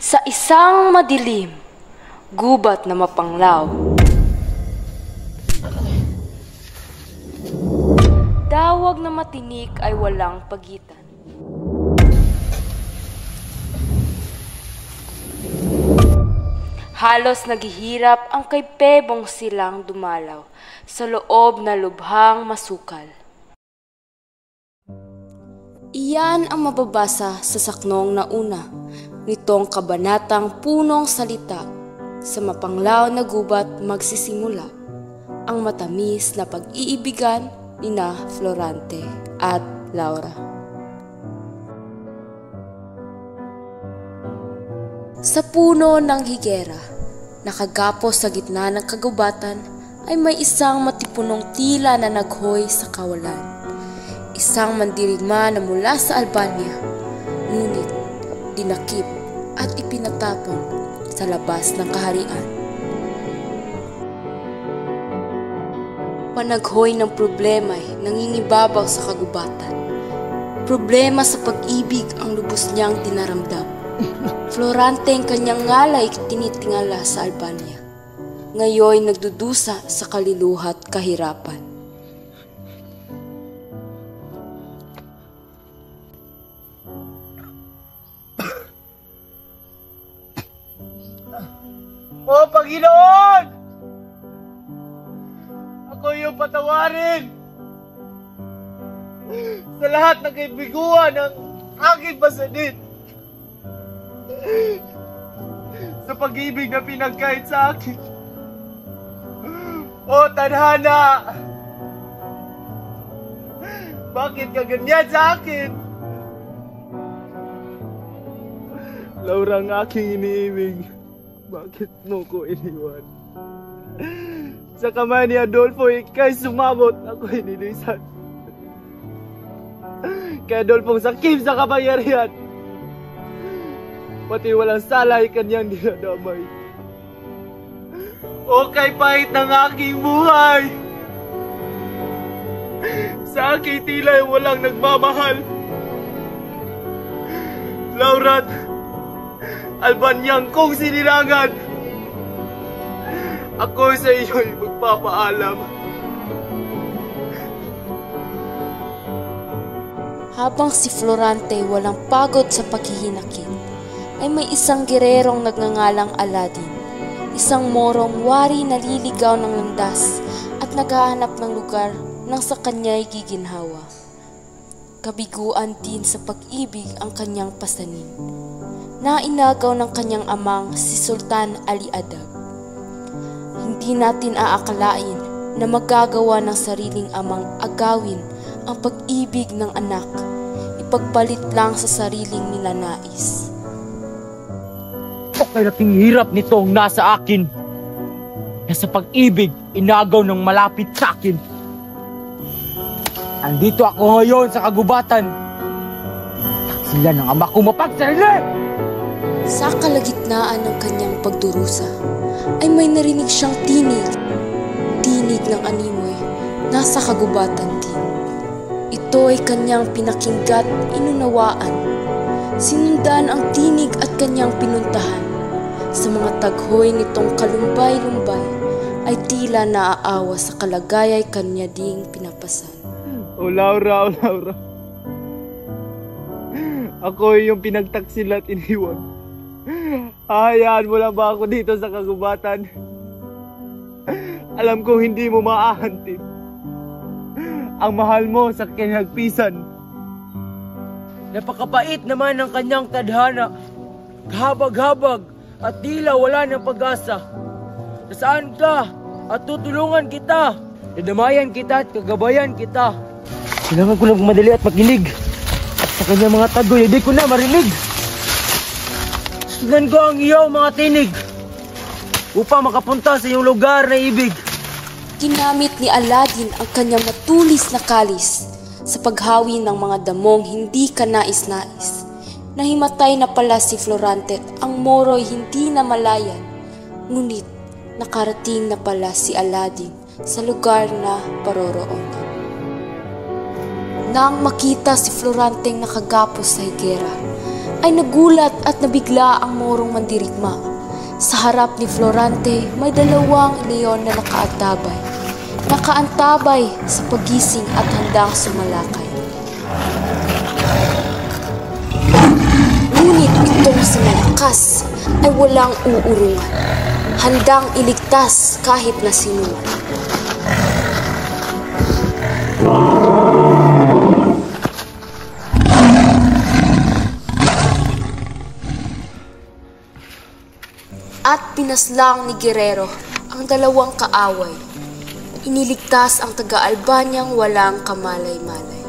Sa isang madilim, gubat na mapanglaw, dawag na matinik ay walang pagitan. Halos naghihirap ang kay Pebong silang dumalaw sa loob na lubhang masukal. Iyan ang mababasa sa saknong nauna nitong kabanatang punong salita. Sa mapanglaw na gubat magsisimula ang matamis na pag-iibigan nina Florante at Laura. Sa puno ng higera, nakagapos sa gitna ng kagubatan, ay may isang matipunong tila na naghoy sa kawalan. Isang mandirigma na mula sa Albania, ngunit dinakip at ipinatapon sa labas ng kaharian. Panaghoy ng problema ay nangingibabaw sa kagubatan. Problema sa pag-ibig ang lubos niyang dinaramdam. Florante ang kanyang ngalay tinitingala sa Albania. Ngayon nagdudusa sa kaliluhat kahirapan. O Panginoon! Ako yung patawarin sa lahat ng kaibiguan ng aking pasanit. Sa pag-ibig na pinagkait sa akin. O tadhana! Bakit ka ganyan sa akin? Laura ang aking iniibig. Bakit mo ko iniwan? Sa kamay ni Adolfo, ikay sumabot, ako inilisan. Kay Adolfo sakip sa kapangyarihan. Pati walang sala ay kanyang dinadamay. O kay pahit ng aking buhay. Sa aking tila ay walang nagmamahal. Laura't Albanyang kong sinilangan. Ako sa iyo'y magpapaalam. Habang si Florante walang pagod sa paghihinakit, ay may isang gererong nagngangalang Aladin, isang morong wari na liligaw ng landas at naghahanap ng lugar nang sa kanya'y giginhawa. Kabiguan din sa pag-ibig ang kanyang pasanin, na inagaw ng kanyang amang si Sultan Ali Adab. Hindi natin aakalain na magagawa ng sariling amang agawin ang pag-ibig ng anak, ipagpalit lang sa sariling nilanais. Okay nating hirap nitong nasa akin, na sa pag-ibig inagaw ng malapit sa akin. Andito ako ngayon sa kagubatan. Sila ng ama ko mapagsarili! Sa kalagitnaan ng kanyang pagdurusa, ay may narinig siyang tinig. Tinig ng animoy, nasa kagubatan din. Ito ay kanyang pinakinggat, inunawaan. Sinundan ang tinig at kanyang pinuntahan. Sa mga taghoy nitong kalumbay-lumbay, ay tila naaawa sa kalagayay kanya ding pinapasan. O Laura, o Laura. Ako yung pinagtaksil at iniwan. Hayaan mo lang ba ako dito sa kagubatan? Alam kong hindi mo maahantid ang mahal mo sa kinagpisan. Napakabait naman ng kanyang tadhana. Habag-habag at tila wala ng pag-asa. Nasaan ka at tutulungan kita? Dadamayan kita at kagabayan kita. Kailangan ko lang madali at makinig. Sa kanyang mga tagoy, hindi ko na marinig. Sundan ko ang iyong mga tinig upang makapunta sa iyong lugar na ibig. Ginamit ni Aladin ang kanyang matulis na kalis sa paghawi ng mga damong hindi kanais-nais. Nahimatay na pala si Florante at ang moro'y hindi na malayan. Ngunit nakarating na pala si Aladin sa lugar na paroroonan. Nang makita si Florante nakagapos sa higera, ay nagulat at nabigla ang morong mandirigma. Sa harap ni Florante may dalawang leon na nakaantabay. Nakaantabay sa pagising at handang sumalakay. Ngunit itong si Malakas ay walang uurungan. Handang iligtas kahit na sino. At pinaslang ni Guerrero ang dalawang kaaway. Iniligtas ang taga-Albanyang walang kamalay-malay.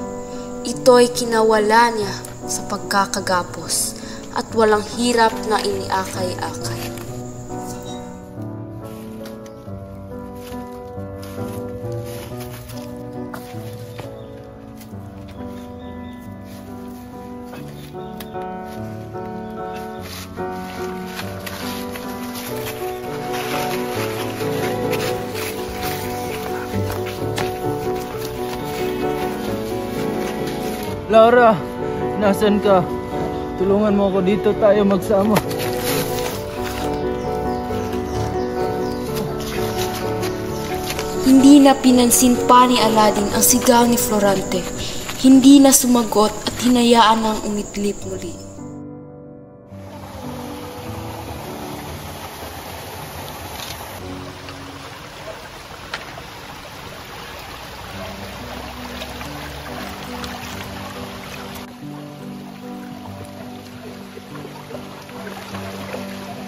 Ito'y kinawala niya sa pagkakagapos at walang hirap na iniakay-akay. Laura, nasan ka? Tulungan mo ako dito, tayo magsama. Hindi na pinansin pa ni Aladdin ang sigaw ni Florante. Hindi na sumagot at hinayaan ng umidlip muli.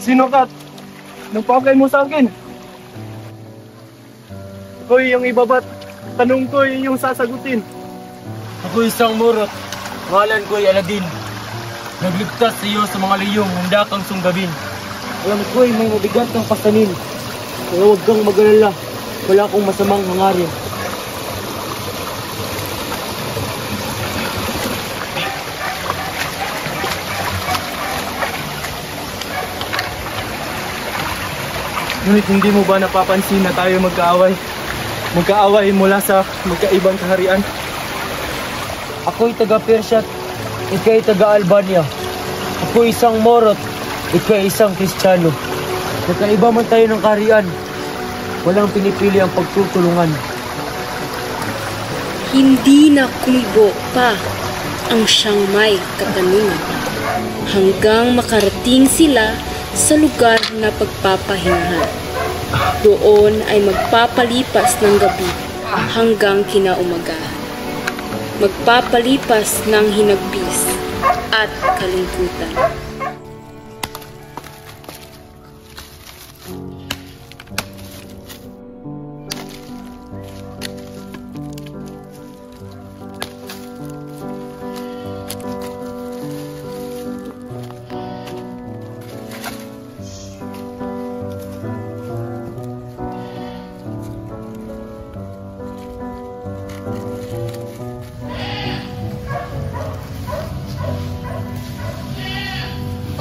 Sino ka? Nagpakay mo sa akin. Ako yung ibabat. Tanong ko yung sasagutin. Ako isang murot. Pangalan ko ay Aladdin. Nagligtas sa iyo sa mga liyong handa kang sunggabin. Alam ko ay may mabigat ng pasanin. Pero huwag kang mag-alala. Wala akong masamang hangarin. Ngunit hindi mo ba napapansin na tayo magkaaway? Magkaaway mula sa magkaibang kaharian? Ako'y taga-Persia at ika'y taga-Albania. Ako'y isang Morot, ika'y isang Kristiyano. Nakaiba man tayo ng kaharian. Walang pinipili ang pagtutulungan. Hindi na kumibo pa ang siyang may katanungan hanggang makarating sila sa lugar na pagpapahingahan. Doon ay magpapalipas ng gabi hanggang kinaumagahan. Magpapalipas ng hinagbis at kalungkutan.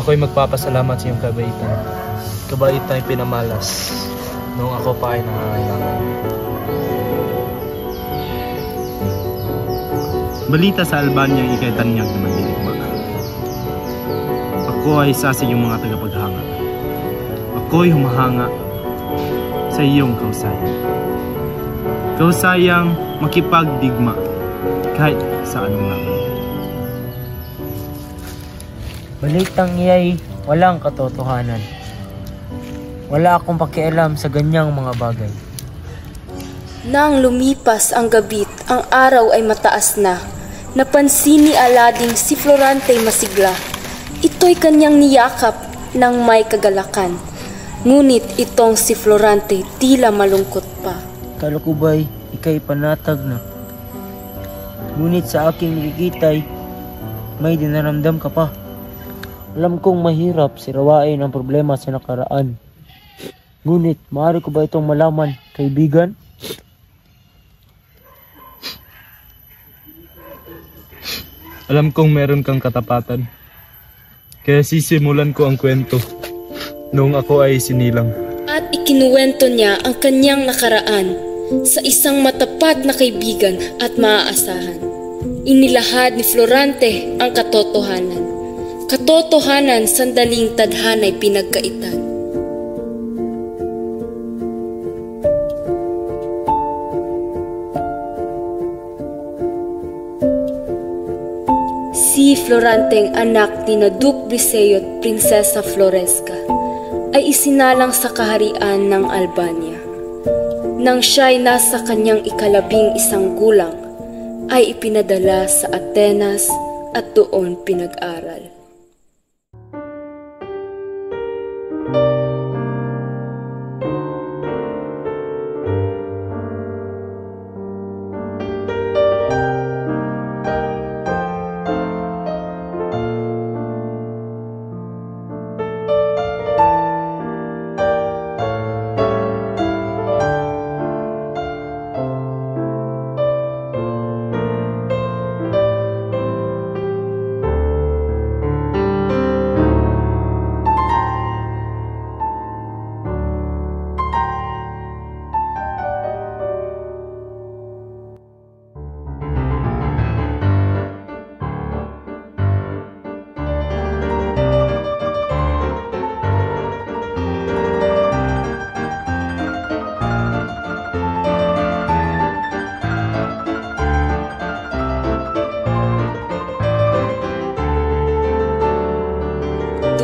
Ako'y magpapasalamat sa iyong kabaitan. Kabaitan ay pinamalas noong ako pa ay nangangailangan. Balita sa Albania ang ikay tanyag na mandirigma. Ako ay isa sa iyong mga tagapaghanga. Ako'y humahanga sa iyong kausayan. Kausayang makipagdigma kahit sa anong laban. Balitang iya'y walang katotohanan. Wala akong pakialam sa ganyang mga bagay. Nang lumipas ang gabit, ang araw ay mataas na. Napansin ni Aladdin si Florante masigla. Ito'y kanyang niyakap ng may kagalakan. Ngunit itong si Florante tila malungkot pa. Kala ko ba'y ika'y panatag na? Ngunit sa aking nilikitay, may dinaramdam ka pa. Alam kong mahirap sirawain ang problema sa nakaraan. Ngunit, maaari ko ba itong malaman, kaibigan? Alam kong meron kang katapatan. Kaya sisimulan ko ang kwento noong ako ay sinilang. At ikinuwento niya ang kanyang nakaraan sa isang matapat na kaibigan at maaasahan. Inilahad ni Florante ang katotohanan. Katotohanan sandaling tadhana'y pinagkaitan. Si Florante, anak ni Duke Briseo at Prinsesa Floresca, ay isinalang sa kaharian ng Albania. Nang siya'y nasa kanyang ika-11 gulang, ay ipinadala sa Atenas at doon pinag-aral.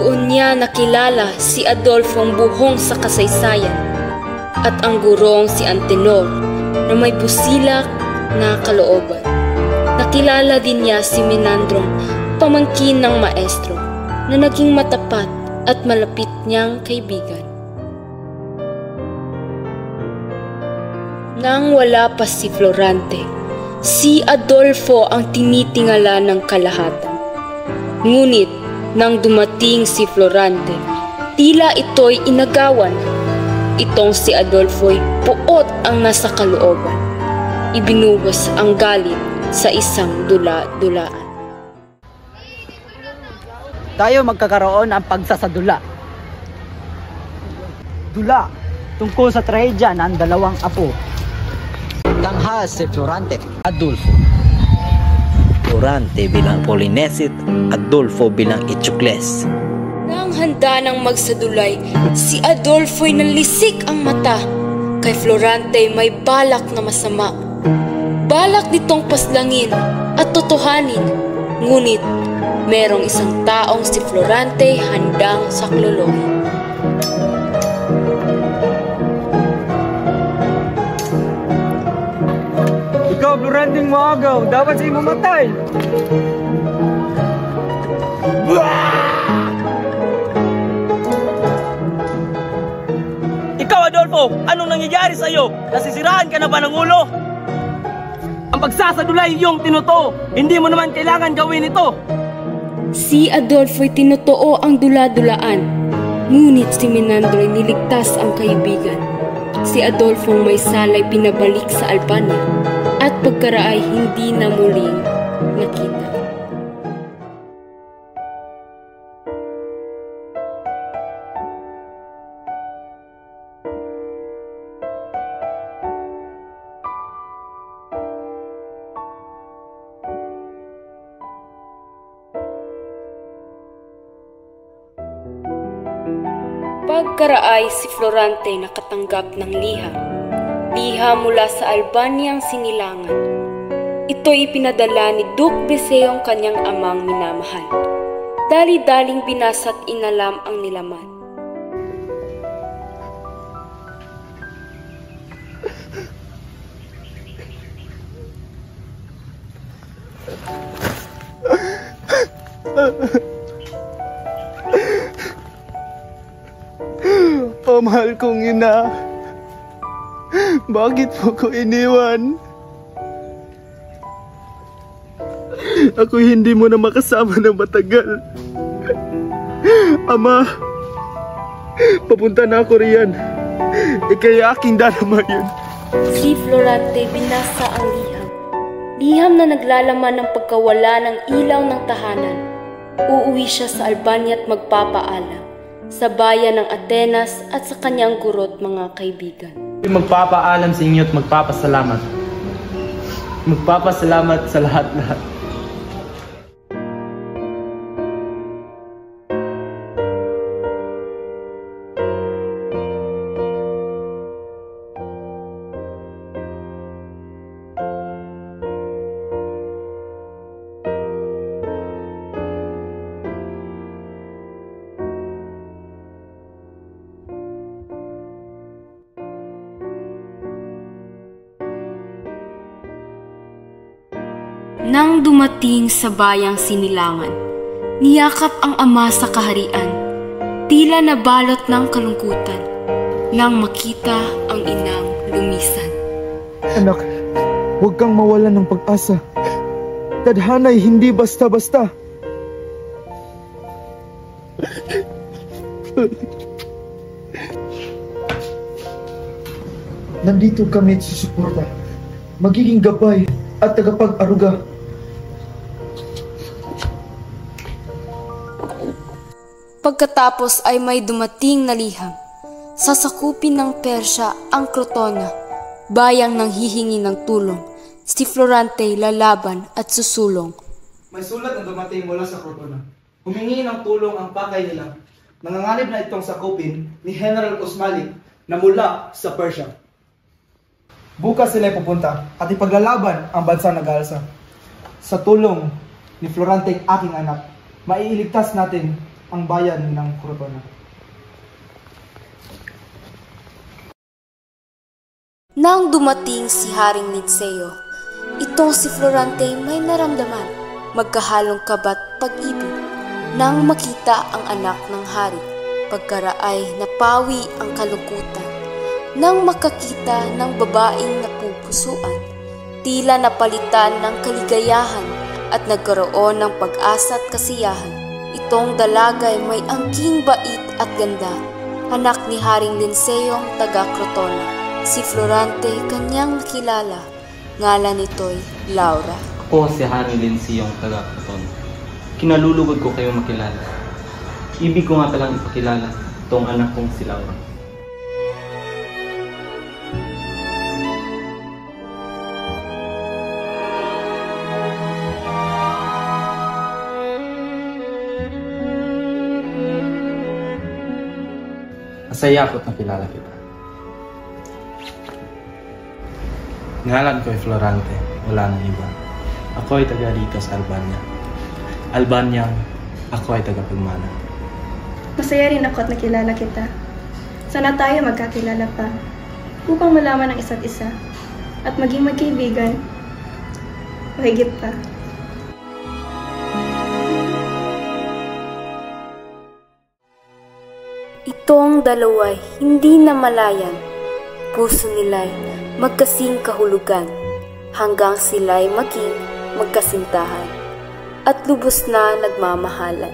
Doon niya nakilala si Adolfong buhong sa kasaysayan at ang gurong si Antenor na may busilak na kalooban. Nakilala din niya si Menandrong, pamangkin ng maestro, na naging matapat at malapit niyang kaibigan. Nang wala pa si Florante, si Adolfo ang tinitingala ng kalahatan. Ngunit nang dumating si Florante, tila ito'y inagawan. Itong si Adolfo'y puot ang nasa kalooban. Ibinuhos ang galit sa isang dula-dulaan. Tayo magkakaroon ng pagsasadula. Dula tungkol sa trahedya ng dalawang apo. Tangha si Florante, Adolfo. Florante bilang Polinesit, Adolfo bilang Itsukles. Nang handa ng magsadulay, si Adolfo'y nalisik ang mata. Kay Florante may balak na masama. Balak nitong paslangin at totohanin. Ngunit merong isang taong si Florante handang saklolohin. Ikaw, Florante maagaw, dapat sa'yo mamatay. Ikaw, Adolfo, anong nangyayari sa'yo? Nasisiraan ka na ba ng ulo? Ang pagsasadulay iyong tinuto, hindi mo naman kailangan gawin ito. Si Adolfo'y tinotoo ang dula-dulaan, ngunit si Menandro'y niligtas ang kaibigan. Si Adolfong may salay pinabalik sa Albania at pagkaraay hindi na muling nakita. Pagkaraay si Florante nakatanggap ng liha mula sa Albaniang sinilangan. Ito'y ipinadala ni Duke Briseo ang kanyang amang minamahal. Dali-daling binasa't inalam ang nilaman. Oh, mahal kong ina, bakit mo ko iniwan? Ako hindi mo na makasama ng matagal. Ama, papunta na ako riyan. Ikaya aking darama yun. Si Florante binasa ang liham. Liham na naglalaman ng pagkawala ng ilaw ng tahanan. Uuwi siya sa Albania at magpapaalam sa bayan ng Atenas at sa kanyang gurot mga kaibigan. Magpapaalam sa inyo at magpapasalamat. Magpapasalamat sa lahat-lahat. Nang dumating sa bayang Sinilangan, niyakap ang ama sa kaharian, tila nabalot ng kalungkutan, nang makita ang inang lumisan. Anak, huwag kang mawalan ng pag-asa. Tadhana'y hindi basta-basta. Nandito kami at susuporta. Magiging gabay at tagapag-aruga. Pagkatapos ay may dumating na liham. Sasakupin ng Persya ang Crotona, bayang nanghihingi ng tulong. Si Florante lalaban at susulong. May sulat na dumating mula sa Crotona. Humingi ng tulong ang pakay nila. Nanganganib na itong sakupin ni General Osmalik na mula sa Persya. Bukas sila pupunta at ipaglalaban ang bansang nag-aalsa. Sa tulong ni Florante, aking anak, maiiligtas natin ang bayan ng Crotona. Nang dumating si Haring Linceo, itong si Florante may naramdaman, magkahalong kabat pag-ibig. Nang makita ang anak ng hari, pagkaraay napawi ang kalungkutan. Nang makakita ng babaeng napupusuan, tila napalitan ng kaligayahan at nagkaroon ng pag-asa at kasiyahan. Itong dalagay may angking bait at ganda, anak ni Haring Linceong taga Crotona. Si Florante kanyang nakilala, ngalan nito'y Laura. Ako si Haring Linceong taga Crotona. Kinalulugod ko kayong makilala. Ibig ko nga palang ipakilala itong anak kong si Laura. Masaya ako't nakilala kita. Ngalan ko ay Florante, wala nang iba. Ako ay taga rito sa Albania. Albanyang ako ay taga-Pagmana. Masaya rin ako at nakilala kita. Sana tayo magkakilala pa upang malaman ang isa't isa at maging magkaibigan o higit pa. Itong dalawa'y hindi na malayan, puso nila'y magkasing kahulugan, hanggang sila'y maging magkasintahan at lubos na nagmamahalan.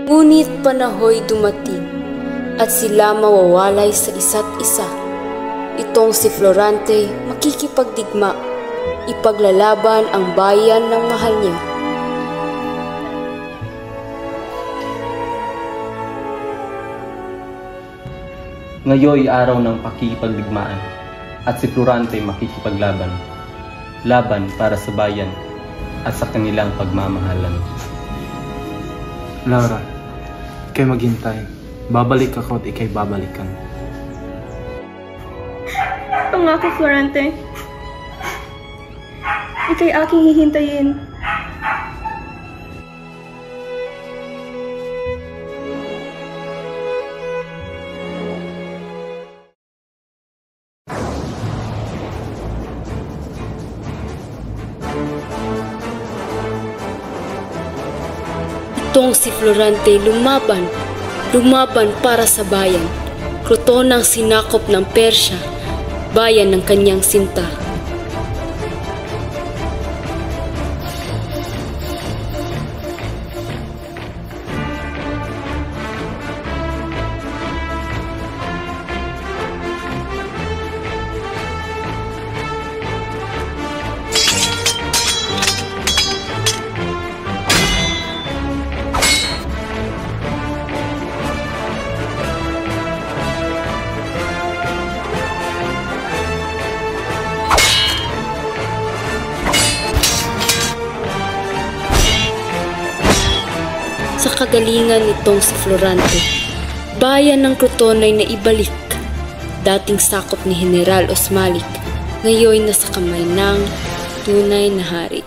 Ngunit panahoy dumating at sila mawawalay sa isa't isa. Itong si Florante makikipagdigma, ipaglalaban ang bayan ng mahal niya. Ngayoy araw ng pakikipagdigmaan at si Florante makikipaglaban. Laban para sa bayan at sa kanilang pagmamahalan. Laura, ikay maghintay. Babalik ako at ikay babalikan. Pangako, Florante. Ikay aking hihintayin. Itong si Florante lumaban para sa bayan. Crotonang sinakop ng Persya, bayan ng kanyang sinta. kagalingan nitong si Florante. Bayan ng Croton ay naibalik. Dating sakop ni General Osmalik, ngayon nasa kamay ng tunay na hari.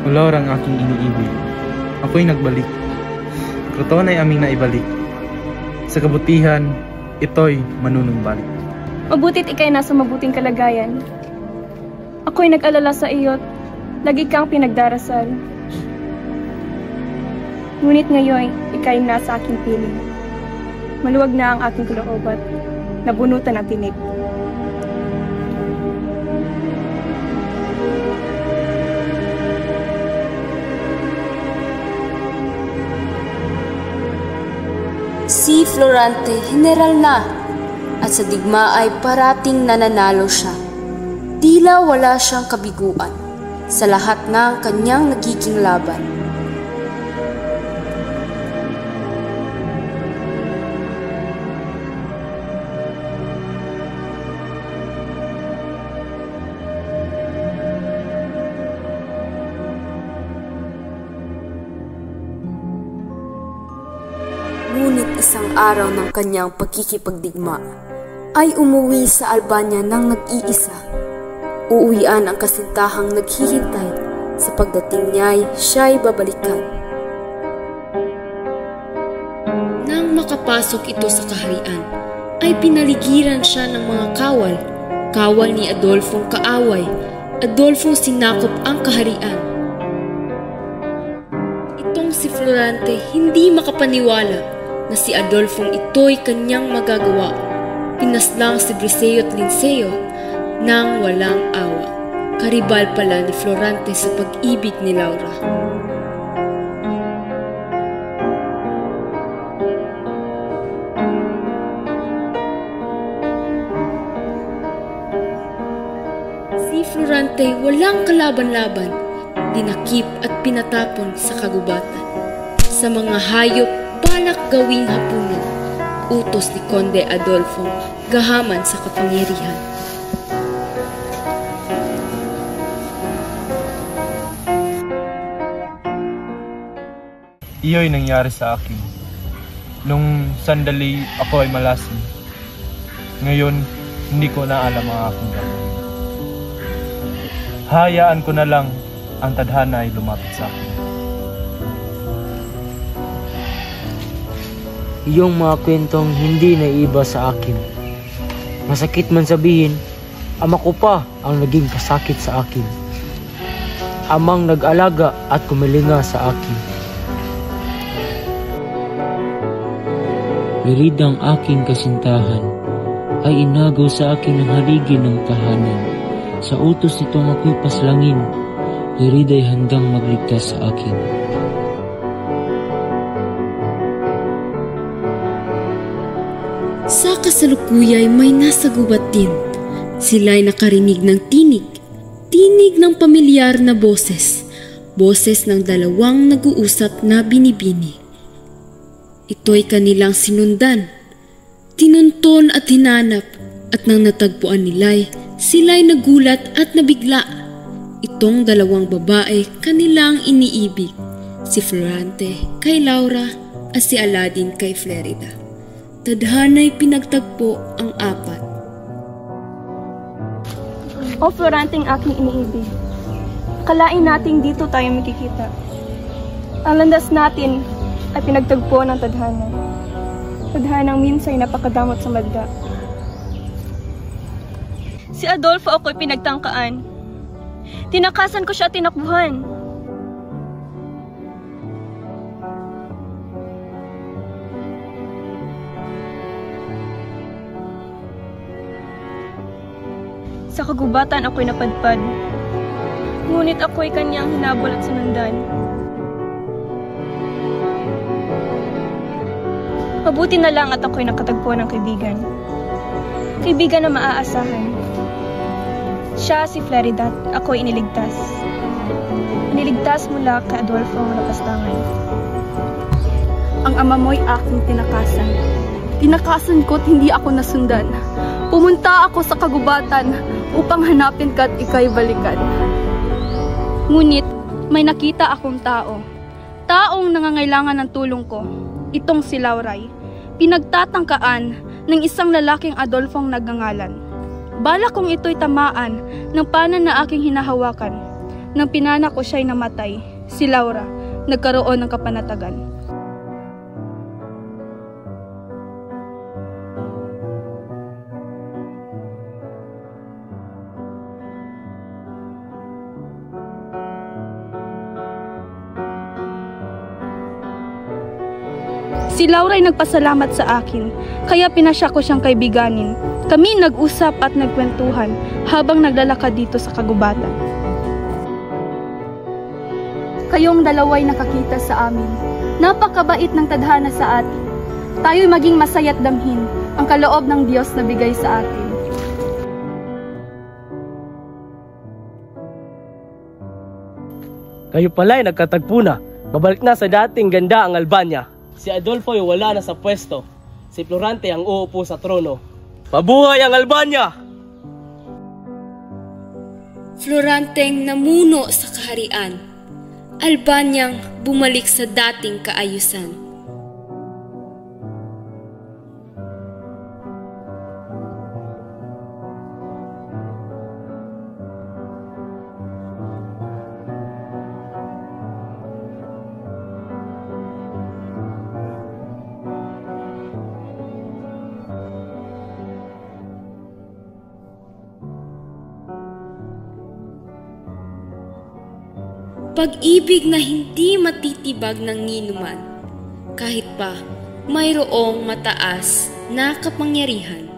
Ulor ang aking iniibig. Ako'y nagbalik. Croton ay aming naibalik. Sa kabutihan, ito'y manunumbalik. Mabutit ikay nasa mabuting kalagayan. Ako'y nag-alala sa iyo't lagi kang pinagdarasal. Ngunit ngayon, ikay nasa aking piling. Maluwag na ang aking kuloobat, nabunutan ng tinig. Si Florante, general na, at sa digma ay parating nananalo siya. Tila wala siyang kabiguan sa lahat ng kanyang nagiging laban. Ngunit isang araw ng kanyang pagkikipagdigma ay umuwi sa Albania ng nag-iisa. Uuwian ang kasintahang naghihintay sa pagdating niya'y siya'y babalikan. Nang makapasok ito sa kaharian, ay pinaligiran siya ng mga kawal. Kawal ni Adolfong kaaway. Adolfong sinakop ang kaharian. Itong si Florante hindi makapaniwala na si Adolfong ito'y kanyang magagawa. Pinaslang si Briseo at Linceo nang walang awa. Karibal pala ni Florante sa pag-ibig ni Laura. Si Florante walang kalaban-laban, dinakip at pinatapon sa kagubatan. Sa mga hayop balak gawing hapunan, utos ni Conde Adolfo gahaman sa kapangyarihan. Iyo'y nangyari sa akin. Nung sandali ako ay malasing. Ngayon, hindi ko na alam ang aking gagawin. Hayaan ko na lang ang tadhana ay lumapit sa akin. Iyong mga kwentong hindi naiiba sa akin. Masakit man sabihin, ama ko pa ang naging kasakit sa akin. Amang nag-alaga at kumilinga sa akin. Iridang aking kasintahan ay inagaw sa akin ng haligi ng tahanan. Sa utos nitong ako'y paslangin, iriday handang magligtas sa akin. Sa kasalukuyay may nasa gubat din. Sila'y nakarinig ng tinig. Tinig ng pamilyar na boses. Boses ng dalawang nag-uusap na binibini. Ito'y kanilang sinundan. Tinunton at hinanap. At nang natagpuan sila'y nagulat at nabigla. Itong dalawang babae kanilang iniibig. Si Florante kay Laura at si Aladdin kay Flerida. Tadhana'y pinagtagpo ang apat. O Florante ang aking iniibig. Kalain natin dito tayo makikita. Ang landas natin ay pinagtagpo ng tadhana. Tadhanang minsay napakadamot sa madla. Si Adolfo ako'y pinagtangkaan. Tinakasan ko siya at tinakbuhan. Sa kagubatan ako'y napadpad. Ngunit ako'y kanyang hinabol at sinundan. Mabuti na lang at ako'y nakatagpo ng kaibigan. Kaibigan na maaasahan. Siya si Claridad, ako'y iniligtas. Iniligtas mula kay Adolfo ang lapastangan. Ang ama mo'y aking tinakasan. Tinakasan ko't hindi ako nasundan. Pumunta ako sa kagubatan upang hanapin ka't ika'y balikan. Ngunit may nakita akong tao. Taong nangangailangan ng tulong ko. Itong si Lauray. Pinagtatangkaan ng isang lalaking Adolfong nagngangalan. Balak kong ito'y tamaan ng pana na aking hinahawakan. Nang pinana ko siya'y namatay, si Laura nagkaroon ng kapanatagan. Si Laura ay nagpasalamat sa akin, kaya pinasya ko siyang kaibiganin. Kami nag-usap at nagkwentuhan habang naglalakad dito sa kagubatan. Kayong dalawa'y nakakita sa amin. Napakabait ng tadhana sa atin. Tayo'y maging masaya't damhin ang kaloob ng Diyos na bigay sa atin. Kayo pala'y nagkatagpo na. Babalik na sa dating ganda ang Albania. Si Adolfo ay wala na sa pwesto. Si Florante ang uupo sa trono. Mabuhay ang Albania! Floranteng namuno sa kaharian. Albanyang bumalik sa dating kaayusan. Pag-ibig na hindi matitibag ng ninuman, kahit pa mayroong mataas na kapangyarihan.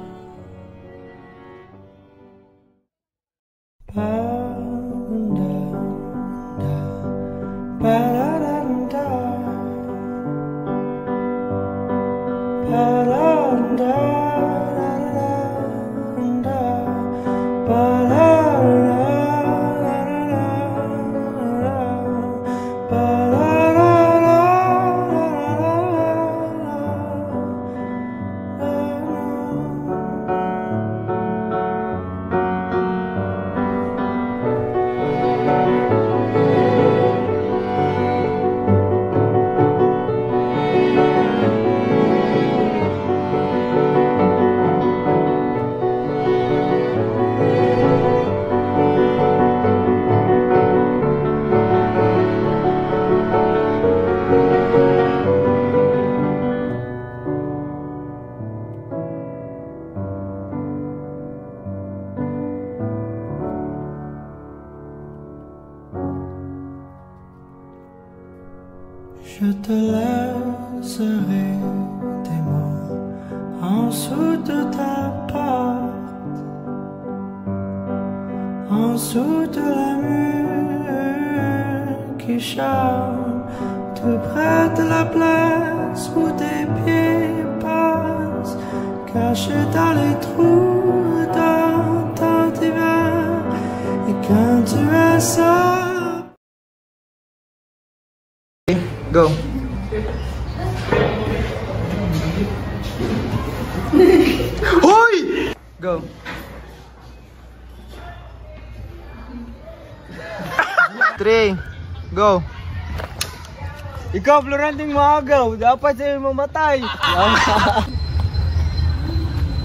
Je te laisserai des mots en dessous de ta porte, en dessous de la mur qui chante, tout près de la place où tes pieds passent, caché dans les trous dans ton divan. Et quand tu es seul, go. Hoy! Go. Three. Go. Ikaw, Floranteng maagaw. Dapat sa'yo mamatay.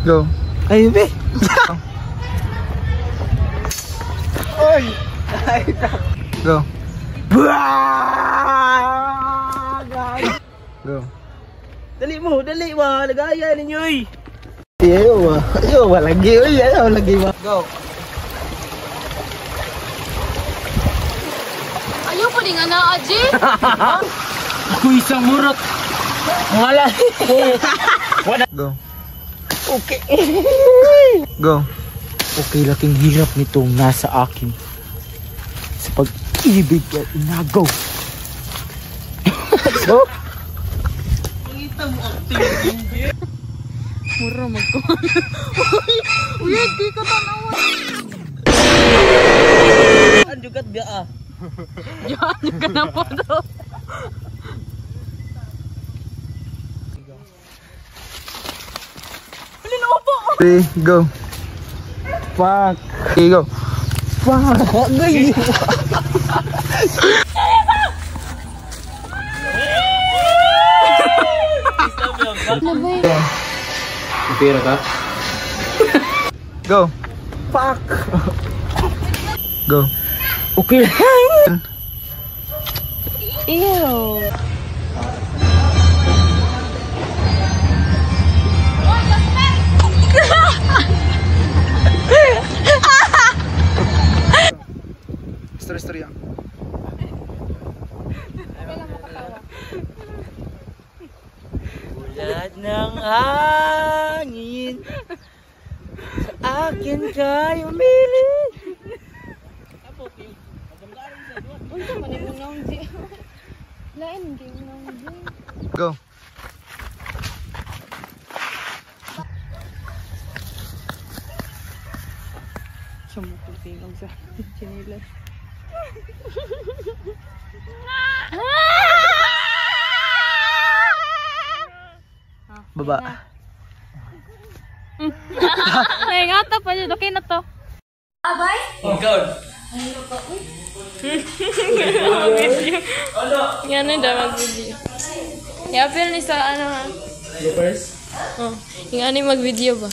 Go. Ay, be. Oy! Go. Go. Dali mo, lagaya ninyo eh. Ayaw lagi. Go. Ayaw po din nga na, Aji! Ako isang murot. Wala. Go. Okay. Go. Okay, laking hirap nitong nasa akin. Sa Ibig ka inagaw. Mura magkuhan. Uy, di ko tanawa. Ang jugat biya ah. Yan, yung ka na po to. Okay, go. Fuck. Okay, go. Fuck. Gay. Pero ka? Go. Fuck. Go. Okay. Ew. Istorya. Ulad ng hangin, sa akin kayo umiling. Go. Sumukuting sa chinilas. Baba. Ay, ngata pa yun. Okay na to. Abay? Ikaw. Video. Yan na daw mag-video. I-appeal ni sa ano ha? Go first. Oh, yung ano yung mag-video ba?